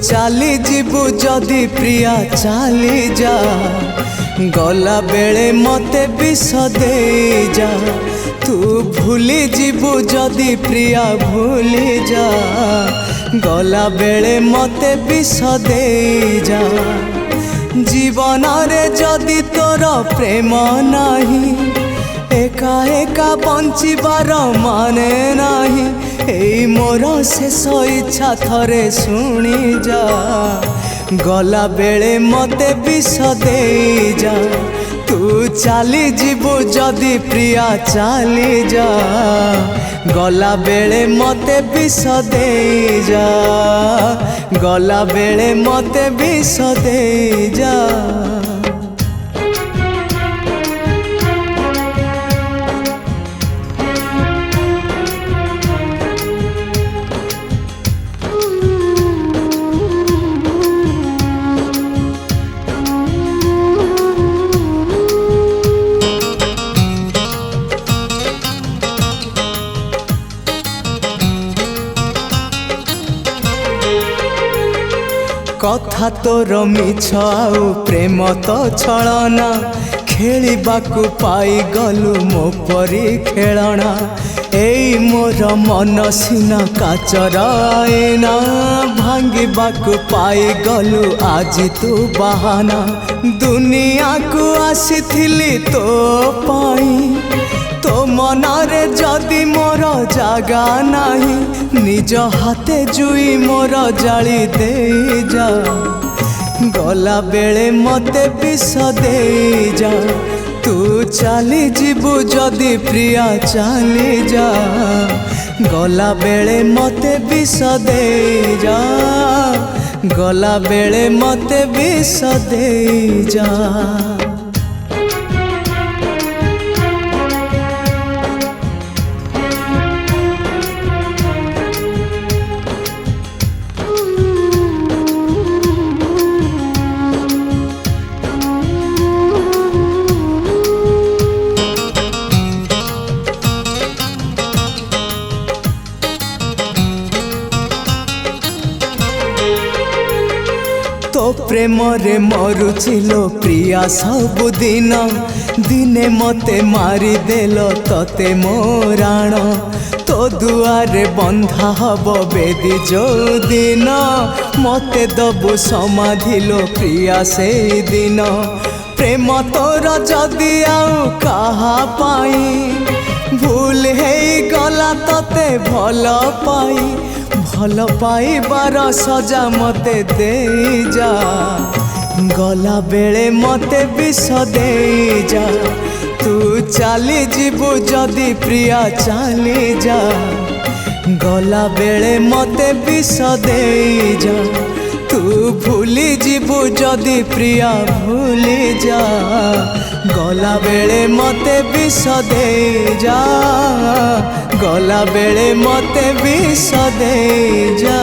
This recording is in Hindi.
चाली जीवु जदि प्रिया चाली जा गला बेले मते विष दे जा तू भूली जीवु जदि प्रिया भूली जा गला बेले मते विष दे जा जीवन रे जदि तोर प्रेम नाही एका एका बंचिबार माने नाही एई मोर शेष इच्छा थरे शुणी जा गला बेले मते विष दे जा तू चाली जीवु जदि प्रिया चाली जा गला बेले मते विष दे जा गला बेले मते विष दे जा कथा तोर मिछ आउ प्रेम तो छलना खेलिबाकू पाई गलु मो परी खेलना एई मोर मन सीना काचर आईना भांगिबाकू पाई गलु आज तू बहाना दुनिया को आसीथिली तो पाई तो मनरे जदि मोर जागा नाही निज हाथे जुई मोर जाली दे जा गला बेले मते विष दे जा तू चाली जीवु जदि प्रिया चाली जा गला बेले मते विष दे जा गला बेले मते विष दे जा तो प्रेम रे मरुचिलो प्रिया सबुदिन दिने मते मारी देल तते मोराण तो दुआरे बंधा हब बेदी जो दिन मते दबु समाधिलो प्रिया से दिन प्रेम तोर जदि आउ कहा पाई भूल हे गला तते भल पाई भल पाइबार सजा मते दे जा गला बेले मते विष दे जा तू चाली जीवु जदि प्रिया चाली जा गला बेले मते विष दे जा तू भूली जीवु जदि प्रिया भूली जा गला बेले मते विष दे जा गला बेले मते विष दे जा।